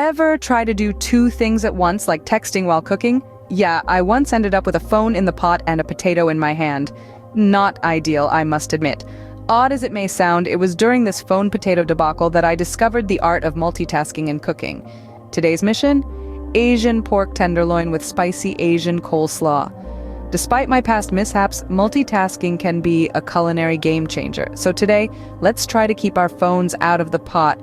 Ever try to do two things at once, like texting while cooking? Yeah, I once ended up with a phone in the pot and a potato in my hand. Not ideal, I must admit. Odd as it may sound, it was during this phone potato debacle that I discovered the art of multitasking in cooking. Today's mission? Asian pork tenderloin with spicy Asian coleslaw. Despite my past mishaps, multitasking can be a culinary game changer. So today, let's try to keep our phones out of the pot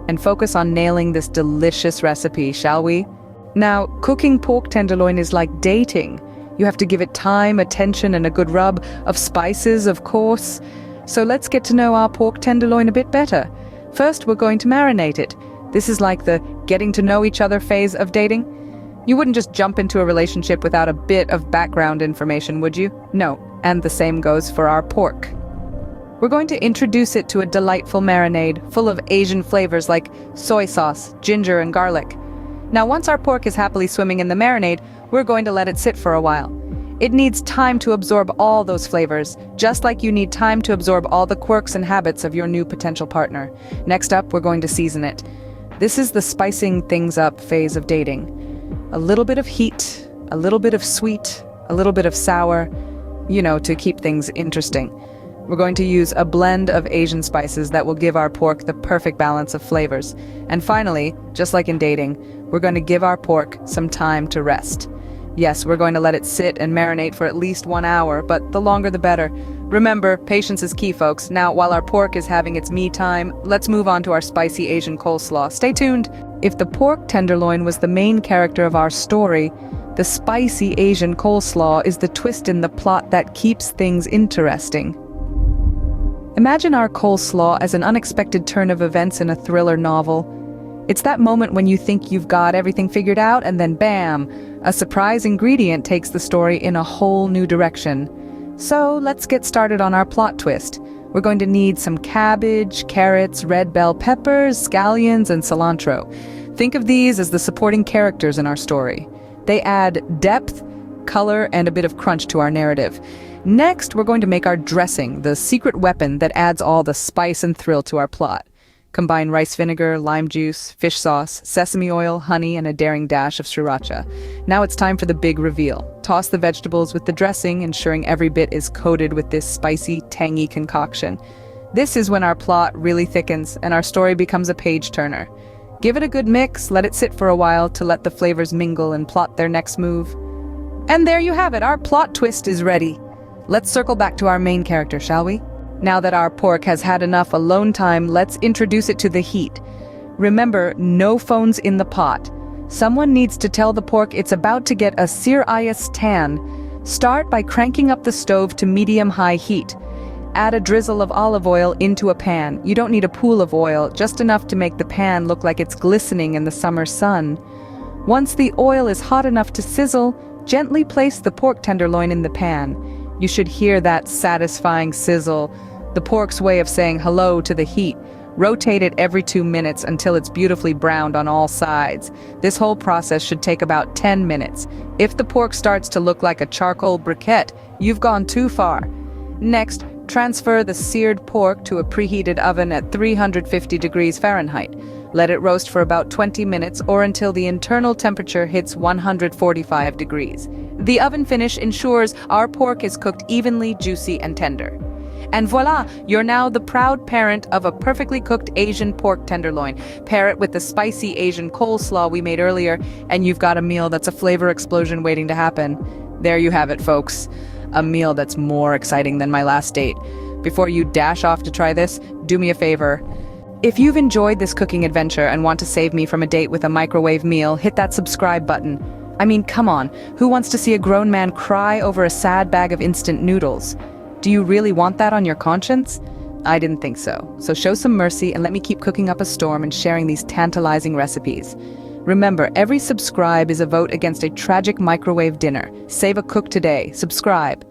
and focus on nailing this delicious recipe, shall we? Now, cooking pork tenderloin is like dating. You have to give it time, attention, and a good rub of spices, of course. So let's get to know our pork tenderloin a bit better. First, we're going to marinate it. This is like the getting to know each other phase of dating. You wouldn't just jump into a relationship without a bit of background information, would you? No, and the same goes for our pork. We're going to introduce it to a delightful marinade full of Asian flavors like soy sauce, ginger, and garlic. Now, once our pork is happily swimming in the marinade, we're going to let it sit for a while. It needs time to absorb all those flavors, just like you need time to absorb all the quirks and habits of your new potential partner. Next up, we're going to season it. This is the spicing things up phase of dating. A little bit of heat, a little bit of sweet, a little bit of sour, to keep things interesting. We're going to use a blend of Asian spices that will give our pork the perfect balance of flavors. And finally, just like in dating, we're going to give our pork some time to rest. Yes, we're going to let it sit and marinate for at least 1 hour, but the longer the better. Remember, patience is key, folks. Now, while our pork is having its me time, let's move on to our spicy Asian coleslaw. Stay tuned! If the pork tenderloin was the main character of our story, the spicy Asian coleslaw is the twist in the plot that keeps things interesting. Imagine our coleslaw as an unexpected turn of events in a thriller novel. It's that moment when you think you've got everything figured out, and then bam, a surprise ingredient takes the story in a whole new direction. So let's get started on our plot twist. We're going to need some cabbage, carrots, red bell peppers, scallions, and cilantro. Think of these as the supporting characters in our story. They add depth, color, and a bit of crunch to our narrative. Next, we're going to make our dressing, the secret weapon that adds all the spice and thrill to our plot. Combine rice vinegar, lime juice, fish sauce, sesame oil, honey, and a daring dash of sriracha. Now it's time for the big reveal. Toss the vegetables with the dressing, ensuring every bit is coated with this spicy, tangy concoction. This is when our plot really thickens and our story becomes a page-turner. Give it a good mix, let it sit for a while to let the flavors mingle and plot their next move. And there you have it, our plot twist is ready. Let's circle back to our main character, shall we? Now that our pork has had enough alone time, let's introduce it to the heat. Remember, no phones in the pot. Someone needs to tell the pork it's about to get a serious tan. Start by cranking up the stove to medium-high heat. Add a drizzle of olive oil into a pan. You don't need a pool of oil, just enough to make the pan look like it's glistening in the summer sun. Once the oil is hot enough to sizzle, gently place the pork tenderloin in the pan. You should hear that satisfying sizzle, the pork's way of saying hello to the heat. Rotate it every 2 minutes until it's beautifully browned on all sides. This whole process should take about 10 minutes. If the pork starts to look like a charcoal briquette, you've gone too far. Next, transfer the seared pork to a preheated oven at 350 degrees Fahrenheit. Let it roast for about 20 minutes or until the internal temperature hits 145 degrees. The oven finish ensures our pork is cooked evenly, juicy, and tender. And voila, you're now the proud parent of a perfectly cooked Asian pork tenderloin. Pair it with the spicy Asian coleslaw we made earlier, and you've got a meal that's a flavor explosion waiting to happen. There you have it, folks. A meal that's more exciting than my last date. Before you dash off to try this, do me a favor. If you've enjoyed this cooking adventure and want to save me from a date with a microwave meal, hit that subscribe button. I mean, come on, who wants to see a grown man cry over a sad bag of instant noodles? Do you really want that on your conscience? I didn't think so. So show some mercy and let me keep cooking up a storm and sharing these tantalizing recipes. Remember, every subscribe is a vote against a tragic microwave dinner. Save a cook today. Subscribe.